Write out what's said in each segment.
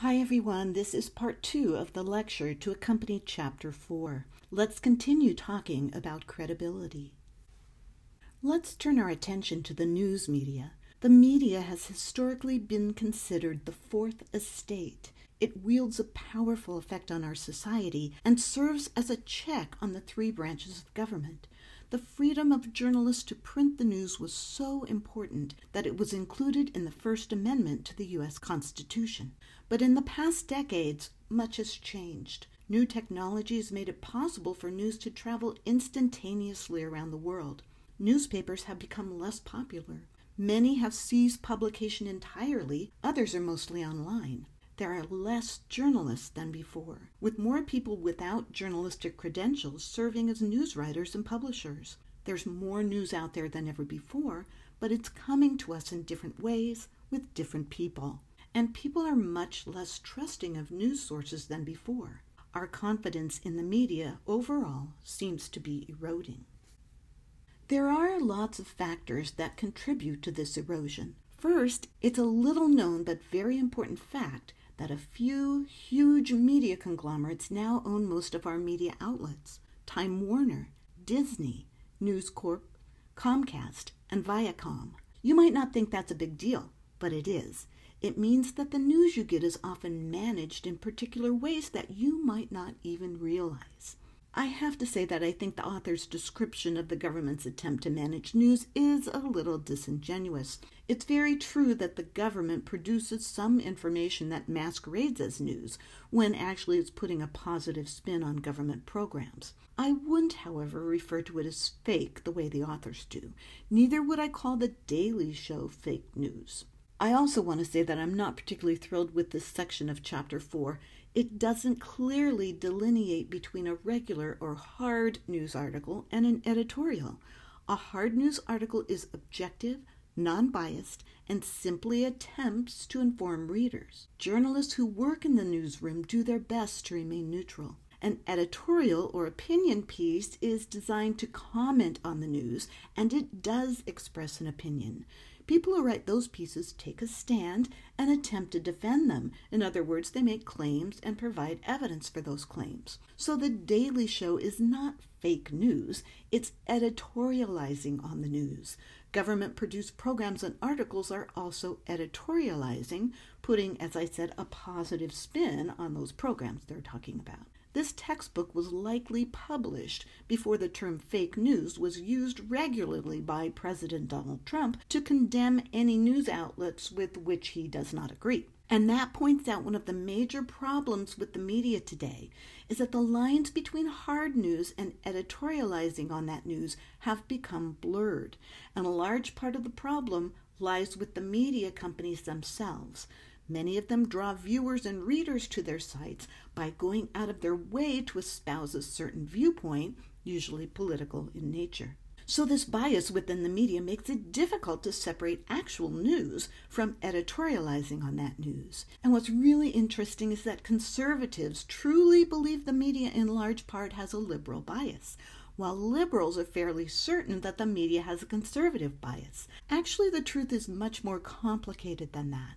Hi everyone, this is part 2 of the lecture to accompany chapter 4. Let's continue talking about credibility. Let's turn our attention to the news media. The media has historically been considered the fourth estate. It wields a powerful effect on our society and serves as a check on the three branches of government. The freedom of journalists to print the news was so important that it was included in the First Amendment to the U.S. Constitution. But in the past decades, much has changed. New technologies made it possible for news to travel instantaneously around the world. Newspapers have become less popular. Many have ceased publication entirely, others are mostly online. There are less journalists than before, with more people without journalistic credentials serving as news writers and publishers. There's more news out there than ever before, but it's coming to us in different ways with different people. And people are much less trusting of news sources than before. Our confidence in the media overall seems to be eroding. There are lots of factors that contribute to this erosion. First, it's a little known but very important fact that a few huge media conglomerates now own most of our media outlets. Time Warner, Disney, News Corp, Comcast, and Viacom. You might not think that's a big deal, but it is. It means that the news you get is often managed in particular ways that you might not even realize. I have to say that I think the author's description of the government's attempt to manage news is a little disingenuous. It's very true that the government produces some information that masquerades as news, when actually it's putting a positive spin on government programs. I wouldn't, however, refer to it as fake the way the authors do. Neither would I call The Daily Show fake news. I also want to say that I'm not particularly thrilled with this section of Chapter 4. It doesn't clearly delineate between a regular or hard news article and an editorial. A hard news article is objective, non-biased, and simply attempts to inform readers. Journalists who work in the newsroom do their best to remain neutral. An editorial or opinion piece is designed to comment on the news, and it does express an opinion. People who write those pieces take a stand and attempt to defend them. In other words, they make claims and provide evidence for those claims. So The Daily Show is not fake news, it's editorializing on the news. Government-produced programs and articles are also editorializing, putting, as I said, a positive spin on those programs they're talking about. This textbook was likely published before the term fake news was used regularly by President Donald Trump to condemn any news outlets with which he does not agree. And that points out one of the major problems with the media today is that the lines between hard news and editorializing on that news have become blurred. And a large part of the problem lies with the media companies themselves. Many of them draw viewers and readers to their sites by going out of their way to espouse a certain viewpoint, usually political in nature. So this bias within the media makes it difficult to separate actual news from editorializing on that news. And what's really interesting is that conservatives truly believe the media in large part has a liberal bias, while liberals are fairly certain that the media has a conservative bias. Actually, the truth is much more complicated than that.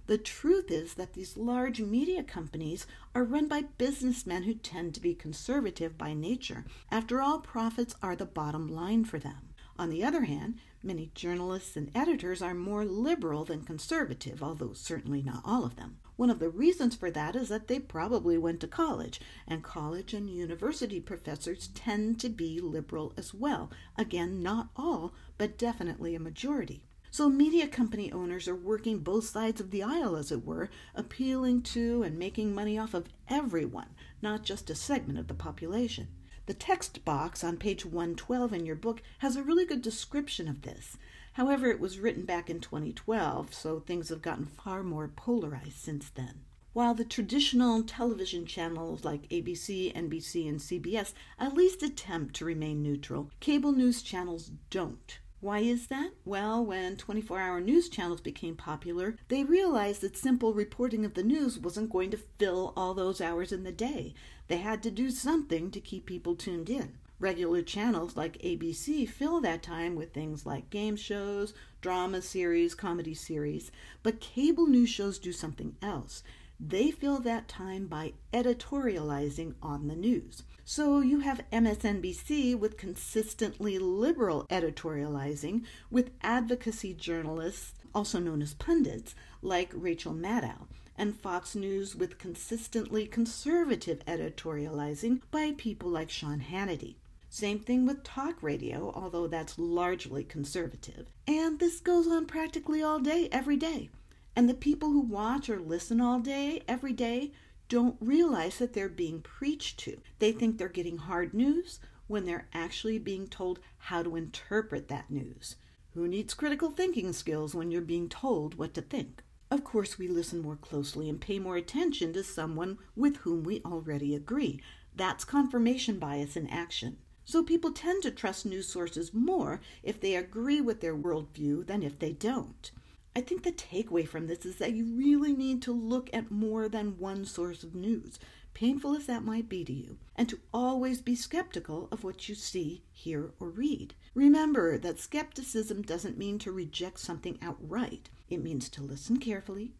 The truth is that these large media companies are run by businessmen who tend to be conservative by nature. After all, profits are the bottom line for them. On the other hand, many journalists and editors are more liberal than conservative, although certainly not all of them. One of the reasons for that is that they probably went to college, and college and university professors tend to be liberal as well. Again, not all, but definitely a majority. So media company owners are working both sides of the aisle, as it were, appealing to and making money off of everyone, not just a segment of the population. The text box on page 112 in your book has a really good description of this. However, it was written back in 2012, so things have gotten far more polarized since then. While the traditional television channels like ABC, NBC, and CBS at least attempt to remain neutral, cable news channels don't. Why is that? Well, when 24-hour news channels became popular, they realized that simple reporting of the news wasn't going to fill all those hours in the day. They had to do something to keep people tuned in. Regular channels like ABC fill that time with things like game shows, drama series, comedy series, but cable news shows do something else. They fill that time by editorializing on the news. So you have MSNBC with consistently liberal editorializing, with advocacy journalists, also known as pundits, like Rachel Maddow, and Fox News with consistently conservative editorializing by people like Sean Hannity. Same thing with talk radio, although that's largely conservative. And this goes on practically all day, every day. And the people who watch or listen all day, every day, don't realize that they're being preached to. They think they're getting hard news when they're actually being told how to interpret that news. Who needs critical thinking skills when you're being told what to think? Of course, we listen more closely and pay more attention to someone with whom we already agree. That's confirmation bias in action. So people tend to trust news sources more if they agree with their worldview than if they don't. I think the takeaway from this is that you really need to look at more than one source of news, painful as that might be to you, and to always be skeptical of what you see, hear, or read. Remember that skepticism doesn't mean to reject something outright. It means to listen carefully,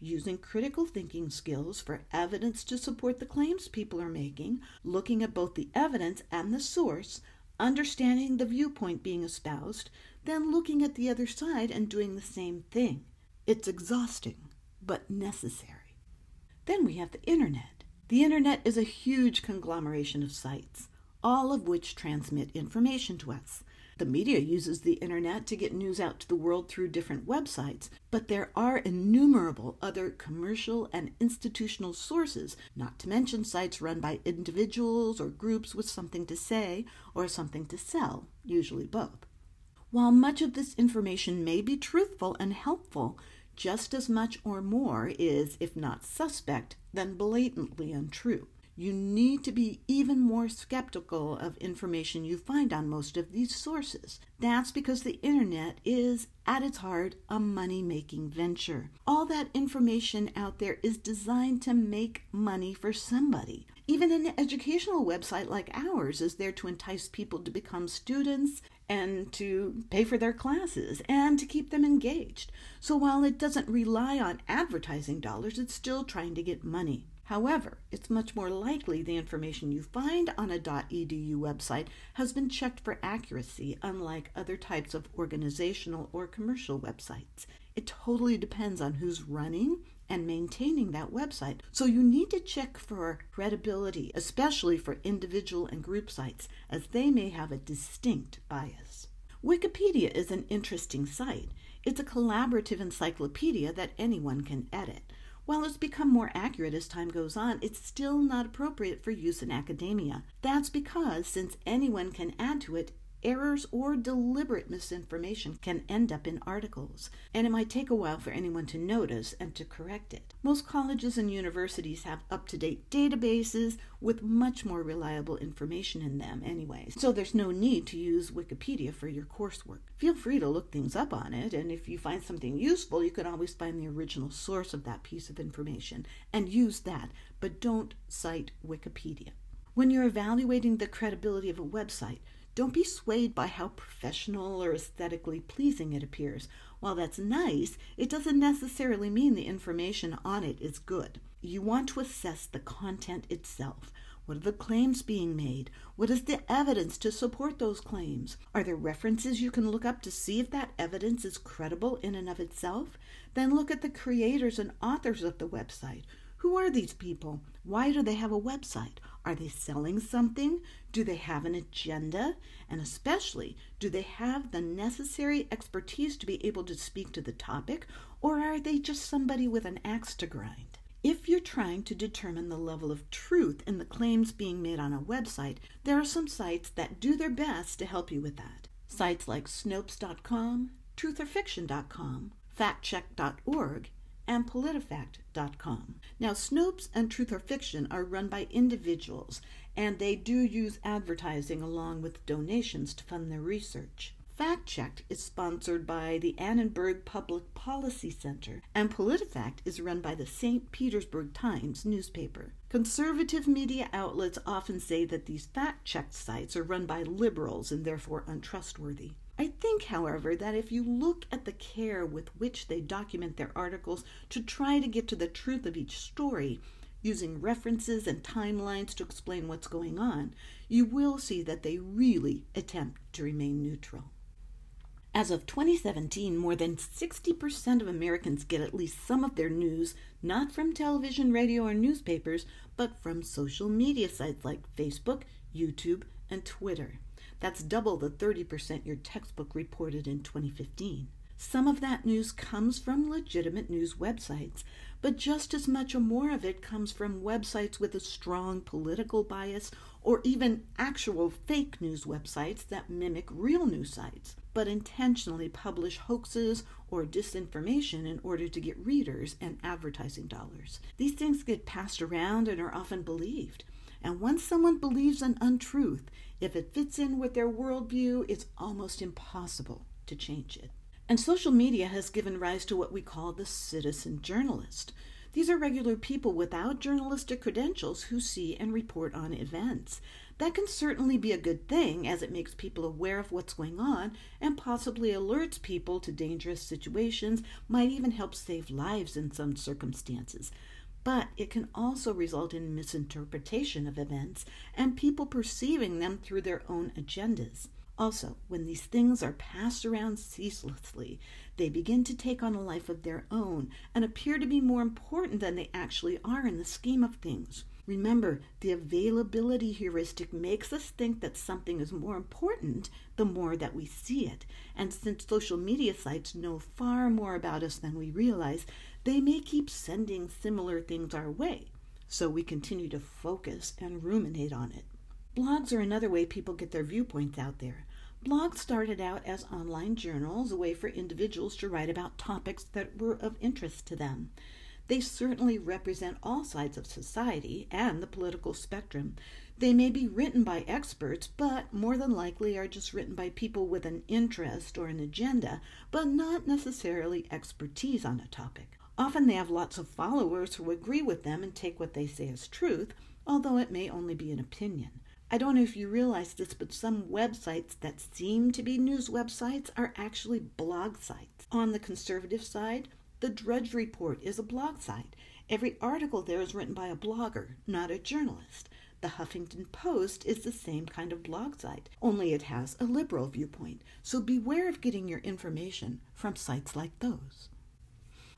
using critical thinking skills for evidence to support the claims people are making, looking at both the evidence and the source, understanding the viewpoint being espoused, then looking at the other side and doing the same thing. It's exhausting, but necessary. Then we have the internet. The internet is a huge conglomeration of sites, all of which transmit information to us. The media uses the internet to get news out to the world through different websites, but there are innumerable other commercial and institutional sources, not to mention sites run by individuals or groups with something to say or something to sell, usually both. While much of this information may be truthful and helpful, just as much or more is, if not suspect, then blatantly untrue. You need to be even more skeptical of information you find on most of these sources. That's because the internet is, at its heart, a money-making venture. All that information out there is designed to make money for somebody. Even an educational website like ours is there to entice people to become students and to pay for their classes and to keep them engaged. So while it doesn't rely on advertising dollars, it's still trying to get money. However, it's much more likely the information you find on a .edu website has been checked for accuracy, unlike other types of organizational or commercial websites. It totally depends on who's running and maintaining that website. So you need to check for credibility, especially for individual and group sites, as they may have a distinct bias. Wikipedia is an interesting site. It's a collaborative encyclopedia that anyone can edit. While it's become more accurate as time goes on, it's still not appropriate for use in academia. That's because, since anyone can add to it, errors or deliberate misinformation can end up in articles, and it might take a while for anyone to notice and to correct it. Most colleges and universities have up-to-date databases with much more reliable information in them anyway, so there's no need to use Wikipedia for your coursework. Feel free to look things up on it, and if you find something useful, you can always find the original source of that piece of information and use that, but don't cite Wikipedia. When you're evaluating the credibility of a website, don't be swayed by how professional or aesthetically pleasing it appears. While that's nice, it doesn't necessarily mean the information on it is good. You want to assess the content itself. What are the claims being made? What is the evidence to support those claims? Are there references you can look up to see if that evidence is credible in and of itself? Then look at the creators and authors of the website. Who are these people? Why do they have a website? Are they selling something? Do they have an agenda? And especially, do they have the necessary expertise to be able to speak to the topic, or are they just somebody with an axe to grind? If you're trying to determine the level of truth in the claims being made on a website, there are some sites that do their best to help you with that. Sites like Snopes.com, TruthOrFiction.com, FactCheck.org, and PolitiFact.com. Now, Snopes and Truth or Fiction are run by individuals, and they do use advertising along with donations to fund their research. FactCheck is sponsored by the Annenberg Public Policy Center, and PolitiFact is run by the St. Petersburg Times newspaper. Conservative media outlets often say that these fact-check sites are run by liberals and therefore untrustworthy. I think, however, that if you look at the care with which they document their articles to try to get to the truth of each story, using references and timelines to explain what's going on, you will see that they really attempt to remain neutral. As of 2017, more than 60% of Americans get at least some of their news not from television, radio, or newspapers, but from social media sites like Facebook, YouTube, and Twitter. That's double the 30% your textbook reported in 2015. Some of that news comes from legitimate news websites, but just as much or more of it comes from websites with a strong political bias, or even actual fake news websites that mimic real news sites, but intentionally publish hoaxes or disinformation in order to get readers and advertising dollars. These things get passed around and are often believed. And once someone believes an untruth, if it fits in with their worldview, it's almost impossible to change it. And social media has given rise to what we call the citizen journalist. These are regular people without journalistic credentials who see and report on events. That can certainly be a good thing, as it makes people aware of what's going on and possibly alerts people to dangerous situations, might even help save lives in some circumstances. But it can also result in misinterpretation of events and people perceiving them through their own agendas. Also, when these things are passed around ceaselessly, they begin to take on a life of their own and appear to be more important than they actually are in the scheme of things. Remember, the availability heuristic makes us think that something is more important the more that we see it. And since social media sites know far more about us than we realize, they may keep sending similar things our way. So we continue to focus and ruminate on it. Blogs are another way people get their viewpoints out there. Blogs started out as online journals, a way for individuals to write about topics that were of interest to them. They certainly represent all sides of society and the political spectrum. They may be written by experts, but more than likely are just written by people with an interest or an agenda, but not necessarily expertise on a topic. Often they have lots of followers who agree with them and take what they say as truth, although it may only be an opinion. I don't know if you realize this, but some websites that seem to be news websites are actually blog sites. On the conservative side, the Drudge Report is a blog site. Every article there is written by a blogger, not a journalist. The Huffington Post is the same kind of blog site, only it has a liberal viewpoint. So beware of getting your information from sites like those.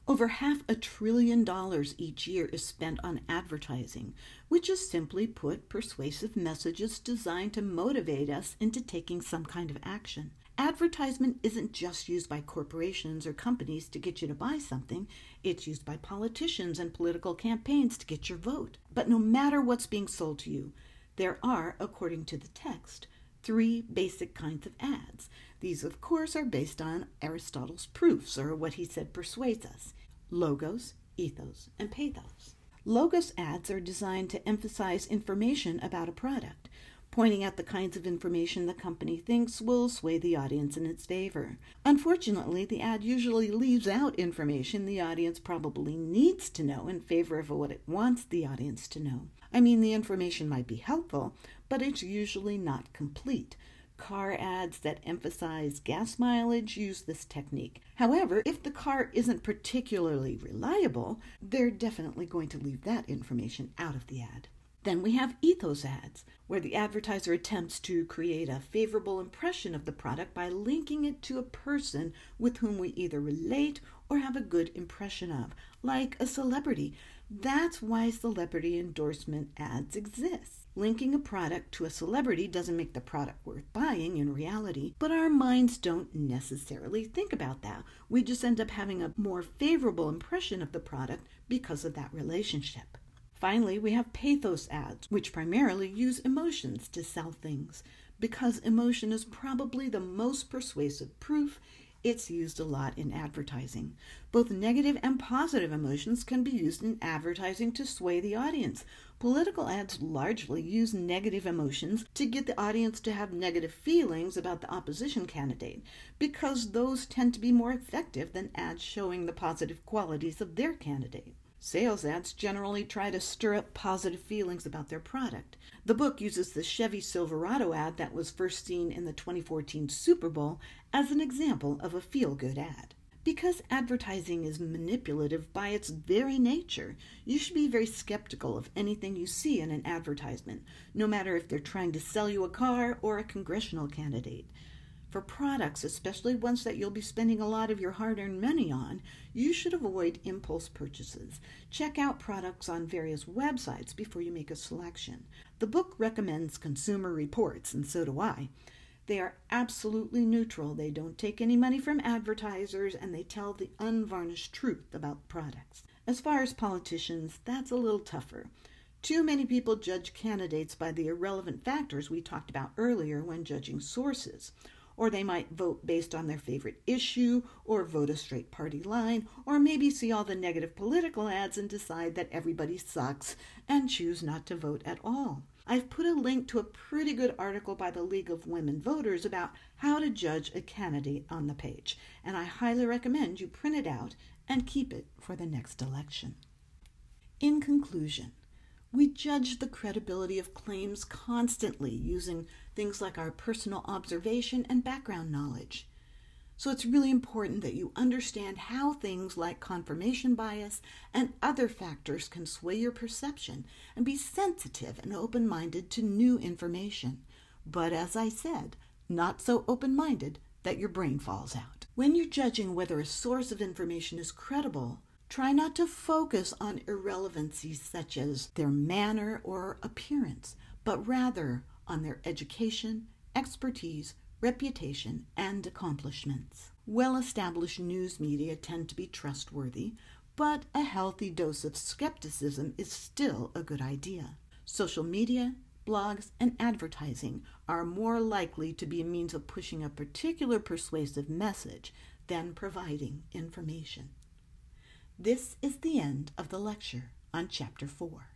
Over $500 billion each year is spent on advertising, which is simply put persuasive messages designed to motivate us into taking some kind of action. Advertisement isn't just used by corporations or companies to get you to buy something. It's used by politicians and political campaigns to get your vote. But no matter what's being sold to you, there are, according to the text, 3 basic kinds of ads. These, of course, are based on Aristotle's proofs, or what he said persuades us: logos, ethos, and pathos. Logos ads are designed to emphasize information about a product, pointing out the kinds of information the company thinks will sway the audience in its favor. Unfortunately, the ad usually leaves out information the audience probably needs to know in favor of what it wants the audience to know. I mean, the information might be helpful, but it's usually not complete. Car ads that emphasize gas mileage use this technique. However, if the car isn't particularly reliable, they're definitely going to leave that information out of the ad. Then we have ethos ads, where the advertiser attempts to create a favorable impression of the product by linking it to a person with whom we either relate or have a good impression of, like a celebrity. That's why celebrity endorsement ads exist. Linking a product to a celebrity doesn't make the product worth buying in reality, but our minds don't necessarily think about that. We just end up having a more favorable impression of the product because of that relationship. Finally, we have pathos ads, which primarily use emotions to sell things. Because emotion is probably the most persuasive proof, it's used a lot in advertising. Both negative and positive emotions can be used in advertising to sway the audience. Political ads largely use negative emotions to get the audience to have negative feelings about the opposition candidate, because those tend to be more effective than ads showing the positive qualities of their candidate. Sales ads generally try to stir up positive feelings about their product. The book uses the Chevy Silverado ad that was first seen in the 2014 Super Bowl as an example of a feel-good ad. Because advertising is manipulative by its very nature, you should be very skeptical of anything you see in an advertisement, no matter if they're trying to sell you a car or a congressional candidate. For products, especially ones that you'll be spending a lot of your hard-earned money on, you should avoid impulse purchases. Check out products on various websites before you make a selection. The book recommends Consumer Reports, and so do I. They are absolutely neutral. They don't take any money from advertisers, and they tell the unvarnished truth about products. As far as politicians, that's a little tougher. Too many people judge candidates by the irrelevant factors we talked about earlier when judging sources. Or they might vote based on their favorite issue, or vote a straight party line, or maybe see all the negative political ads and decide that everybody sucks and choose not to vote at all. I've put a link to a pretty good article by the League of Women Voters about how to judge a candidate on the page, and I highly recommend you print it out and keep it for the next election. In conclusion, we judge the credibility of claims constantly using things like our personal observation and background knowledge. So it's really important that you understand how things like confirmation bias and other factors can sway your perception, and be sensitive and open-minded to new information. But as I said, not so open-minded that your brain falls out. When you're judging whether a source of information is credible, try not to focus on irrelevancies such as their manner or appearance, but rather on their education, expertise, reputation, and accomplishments. Well-established news media tend to be trustworthy, but a healthy dose of skepticism is still a good idea. Social media, blogs, and advertising are more likely to be a means of pushing a particular persuasive message than providing information. This is the end of the lecture on Chapter 4.